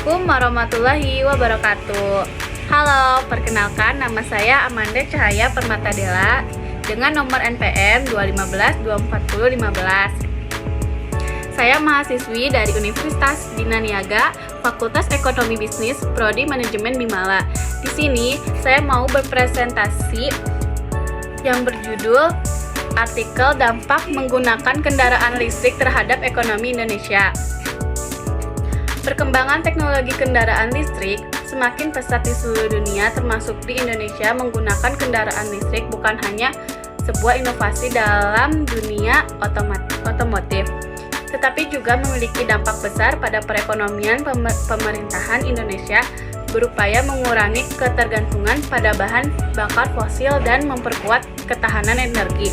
Assalamualaikum warahmatullahi wabarakatuh. Halo, perkenalkan nama saya Amanda Cahaya Permatadela dengan nomor NPM 215-240-15. Saya mahasiswi dari Universitas Bina Niaga, Fakultas Ekonomi Bisnis, Prodi Manajemen Bimala. Di sini saya mau berpresentasi yang berjudul artikel dampak menggunakan kendaraan listrik terhadap ekonomi Indonesia. Perkembangan teknologi kendaraan listrik semakin pesat di seluruh dunia, termasuk di Indonesia. Menggunakan kendaraan listrik bukan hanya sebuah inovasi dalam dunia otomotif, tetapi juga memiliki dampak besar pada perekonomian. Pemerintahan Indonesia berupaya mengurangi ketergantungan pada bahan bakar fosil dan memperkuat ketahanan energi.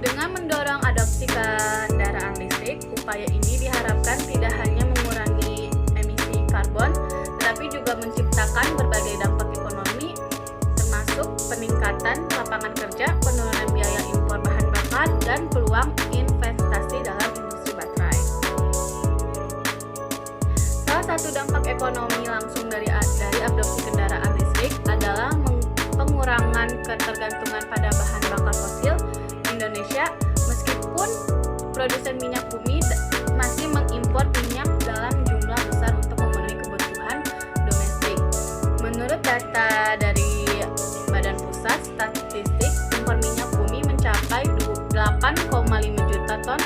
Dengan mendorong adopsi kendaraan listrik, upaya ini diharapkan tidak hanya mengurangi emisi karbon, tetapi juga menciptakan berbagai dampak ekonomi, termasuk peningkatan lapangan kerja, penurunan biaya impor bahan bakar, dan peluang investasi dalam industri baterai. Salah satu dampak ekonomi langsung dari adopsi kendaraan listrik adalah pengurangan ketergantungan pada bahan bakar fosil. Indonesia, meskipun produsen minyak bumi, masih mengimpor minyak dalam jumlah besar untuk memenuhi kebutuhan domestik. Menurut data dari Badan Pusat Statistik, impor minyak bumi mencapai 8,5 juta ton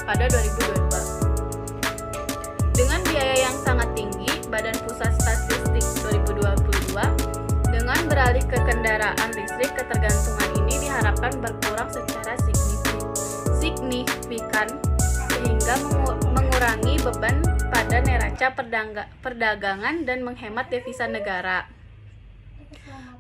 pada 2022. Dengan biaya yang sangat tinggi, Badan Pusat Statistik 2022 dengan beralih ke kendaraan listrik, ketergantungan ini diharapkan berkurang secara signifikan sehingga mengurangi beban pada neraca perdagangan dan menghemat devisa negara.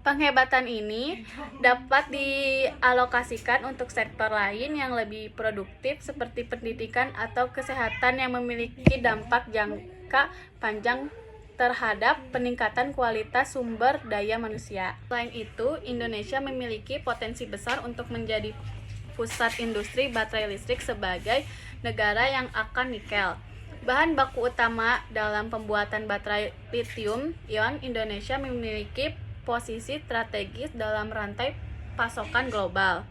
Penghematan ini dapat dialokasikan untuk sektor lain yang lebih produktif seperti pendidikan atau kesehatan yang memiliki dampak jangka panjang terhadap peningkatan kualitas sumber daya manusia. Selain itu, Indonesia memiliki potensi besar untuk menjadi pusat industri baterai listrik sebagai negara yang akan nikel, bahan baku utama dalam pembuatan baterai lithium-ion. Indonesia memiliki posisi strategis dalam rantai pasokan global.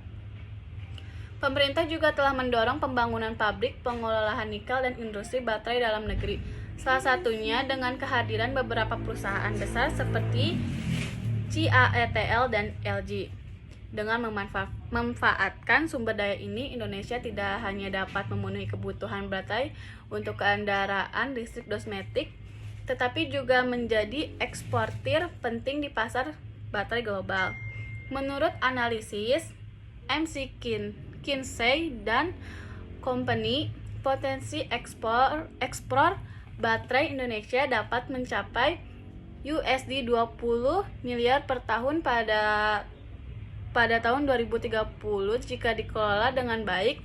Pemerintah juga telah mendorong pembangunan pabrik pengolahan nikel dan industri baterai dalam negeri. Salah satunya dengan kehadiran beberapa perusahaan besar seperti CATL dan LG. Dengan memanfaatkan sumber daya ini, Indonesia tidak hanya dapat memenuhi kebutuhan baterai untuk kendaraan listrik domestik, tetapi juga menjadi eksportir penting di pasar baterai global. Menurut analisis McKinsey dan Company, potensi ekspor baterai Indonesia dapat mencapai USD 20 miliar per tahun pada tahun 2030 jika dikelola dengan baik.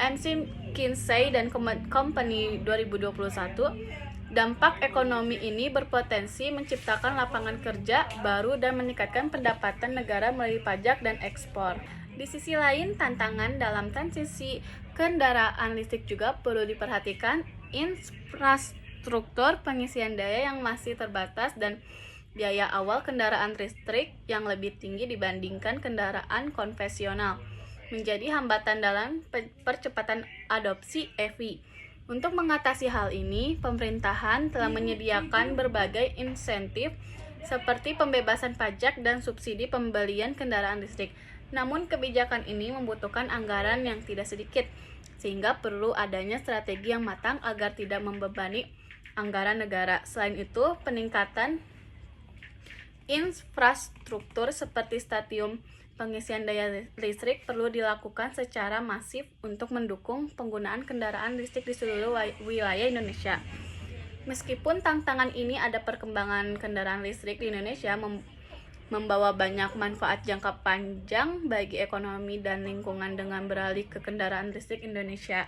McKinsey dan Company 2021, dampak ekonomi ini berpotensi menciptakan lapangan kerja baru dan meningkatkan pendapatan negara melalui pajak dan ekspor. Di sisi lain, tantangan dalam transisi kendaraan listrik juga perlu diperhatikan. Infrastruktur pengisian daya yang masih terbatas dan biaya awal kendaraan listrik yang lebih tinggi dibandingkan kendaraan konvensional menjadi hambatan dalam percepatan adopsi EV. Untuk mengatasi hal ini, pemerintahan telah menyediakan berbagai insentif seperti pembebasan pajak dan subsidi pembelian kendaraan listrik. Namun kebijakan ini membutuhkan anggaran yang tidak sedikit, sehingga perlu adanya strategi yang matang agar tidak membebani anggaran negara. Selain itu, peningkatan infrastruktur seperti stasiun pengisian daya listrik perlu dilakukan secara masif untuk mendukung penggunaan kendaraan listrik di seluruh wilayah Indonesia. Meskipun tantangan ini ada, perkembangan kendaraan listrik di Indonesia membawa banyak manfaat jangka panjang bagi ekonomi dan lingkungan. Dengan beralih ke kendaraan listrik, Indonesia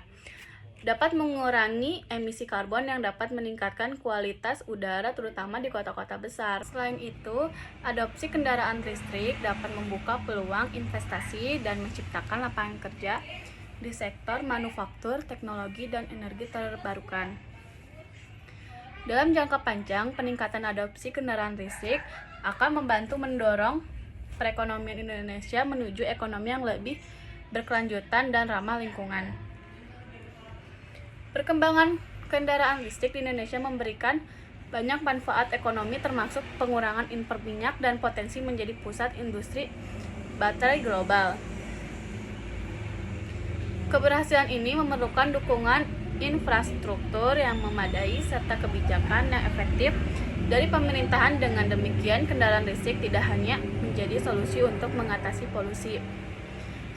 dapat mengurangi emisi karbon yang dapat meningkatkan kualitas udara terutama di kota-kota besar. Selain itu, adopsi kendaraan listrik dapat membuka peluang investasi dan menciptakan lapangan kerja di sektor manufaktur, teknologi, dan energi terbarukan. Dalam jangka panjang, peningkatan adopsi kendaraan listrik akan membantu mendorong perekonomian Indonesia menuju ekonomi yang lebih berkelanjutan dan ramah lingkungan. Perkembangan kendaraan listrik di Indonesia memberikan banyak manfaat ekonomi termasuk pengurangan impor minyak dan potensi menjadi pusat industri baterai global. Keberhasilan ini memerlukan dukungan infrastruktur yang memadai serta kebijakan yang efektif dari pemerintahan. Dengan demikian, kendaraan listrik tidak hanya menjadi solusi untuk mengatasi polusi,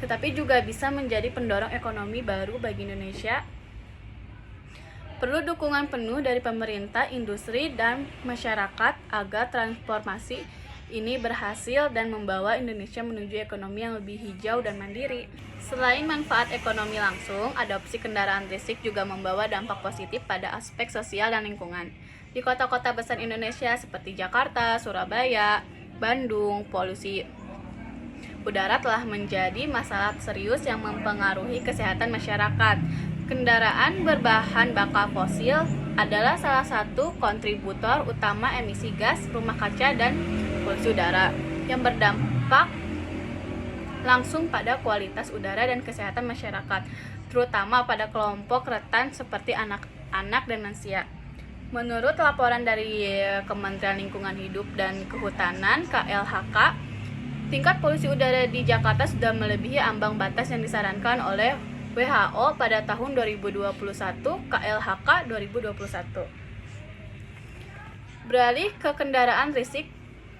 tetapi juga bisa menjadi pendorong ekonomi baru bagi Indonesia. Perlu dukungan penuh dari pemerintah, industri, dan masyarakat agar transformasi ini berhasil dan membawa Indonesia menuju ekonomi yang lebih hijau dan mandiri. Selain manfaat ekonomi langsung, adopsi kendaraan listrik juga membawa dampak positif pada aspek sosial dan lingkungan. Di kota-kota besar Indonesia seperti Jakarta, Surabaya, Bandung, polusi udara telah menjadi masalah serius yang mempengaruhi kesehatan masyarakat. Kendaraan berbahan bakar fosil adalah salah satu kontributor utama emisi gas rumah kaca dan polusi udara yang berdampak langsung pada kualitas udara dan kesehatan masyarakat, terutama pada kelompok rentan seperti anak-anak dan lansia. Menurut laporan dari Kementerian Lingkungan Hidup dan Kehutanan (KLHK), tingkat polusi udara di Jakarta sudah melebihi ambang batas yang disarankan oleh WHO pada tahun 2021, KLHK 2021. Beralih ke kendaraan listrik,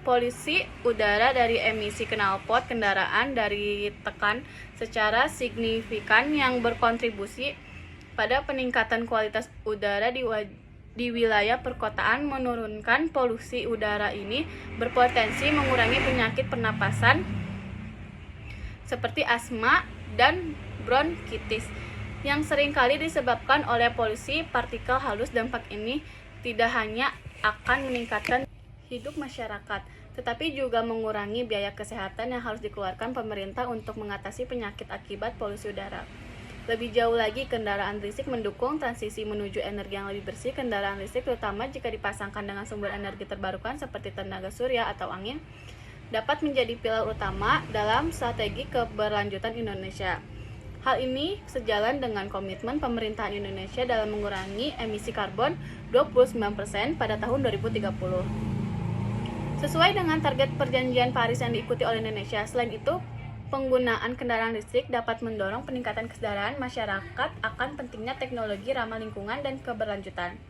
polusi udara dari emisi knalpot kendaraan dari tekan secara signifikan yang berkontribusi pada peningkatan kualitas udara di wilayah perkotaan. Menurunkan polusi udara ini berpotensi mengurangi penyakit pernapasan seperti asma dan bronkitis yang seringkali disebabkan oleh polusi partikel halus. Dampak ini tidak hanya akan meningkatkan hidup masyarakat, tetapi juga mengurangi biaya kesehatan yang harus dikeluarkan pemerintah untuk mengatasi penyakit akibat polusi udara. Lebih jauh lagi, kendaraan listrik mendukung transisi menuju energi yang lebih bersih. Kendaraan listrik, terutama jika dipasangkan dengan sumber energi terbarukan seperti tenaga surya atau angin, dapat menjadi pilar utama dalam strategi keberlanjutan Indonesia. Hal ini sejalan dengan komitmen pemerintahan Indonesia dalam mengurangi emisi karbon 29% pada tahun 2030. Sesuai dengan target perjanjian Paris yang diikuti oleh Indonesia. Selain itu, penggunaan kendaraan listrik dapat mendorong peningkatan kesadaran masyarakat akan pentingnya teknologi ramah lingkungan dan keberlanjutan.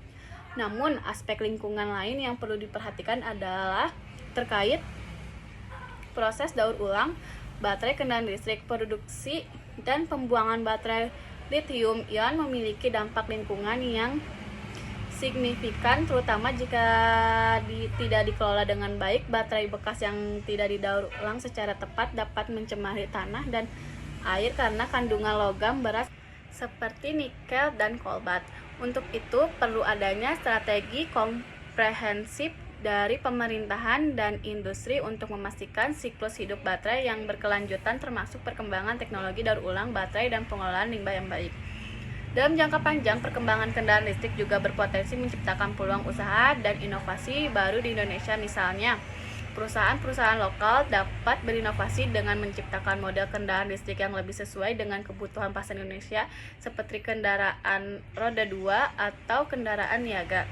Namun, aspek lingkungan lain yang perlu diperhatikan adalah terkait proses daur ulang baterai kendaraan listrik. Produksi dan pembuangan baterai lithium-ion memiliki dampak lingkungan yang signifikan, terutama jika tidak dikelola dengan baik. Baterai bekas yang tidak didaur ulang secara tepat dapat mencemari tanah dan air karena kandungan logam berat seperti nikel dan kobalt. Untuk itu, perlu adanya strategi komprehensif dari pemerintahan dan industri untuk memastikan siklus hidup baterai yang berkelanjutan, termasuk perkembangan teknologi daur ulang baterai dan pengelolaan limbah yang baik. Dalam jangka panjang, perkembangan kendaraan listrik juga berpotensi menciptakan peluang usaha dan inovasi baru di Indonesia. Misalnya, perusahaan-perusahaan lokal dapat berinovasi dengan menciptakan model kendaraan listrik yang lebih sesuai dengan kebutuhan pasar Indonesia, seperti kendaraan roda 2 atau kendaraan niaga.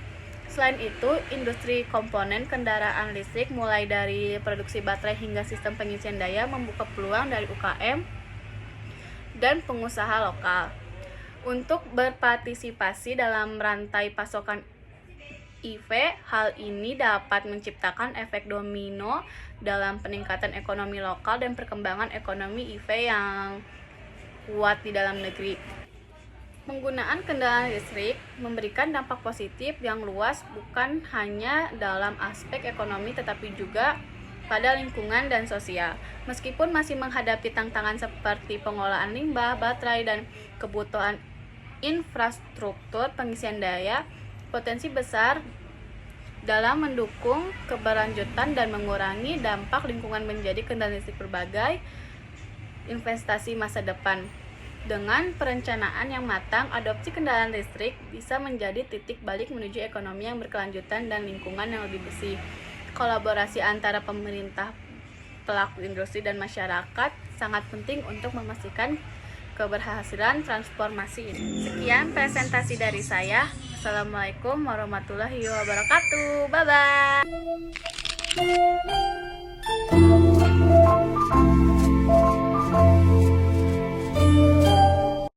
Selain itu, industri komponen kendaraan listrik mulai dari produksi baterai hingga sistem pengisian daya membuka peluang dari UKM dan pengusaha lokal untuk berpartisipasi dalam rantai pasokan EV. Hal ini dapat menciptakan efek domino dalam peningkatan ekonomi lokal dan perkembangan ekonomi EV yang kuat di dalam negeri. Penggunaan kendaraan listrik memberikan dampak positif yang luas bukan hanya dalam aspek ekonomi tetapi juga pada lingkungan dan sosial. Meskipun masih menghadapi tantangan seperti pengolahan limbah, baterai, dan kebutuhan infrastruktur pengisian daya, potensi besar dalam mendukung keberlanjutan dan mengurangi dampak lingkungan menjadi kendaraan listrik berbagai investasi masa depan. Dengan perencanaan yang matang, adopsi kendaraan listrik bisa menjadi titik balik menuju ekonomi yang berkelanjutan dan lingkungan yang lebih bersih. Kolaborasi antara pemerintah, pelaku industri, dan masyarakat sangat penting untuk memastikan keberhasilan transformasi ini. Sekian presentasi dari saya. Assalamualaikum warahmatullahi wabarakatuh. Bye-bye.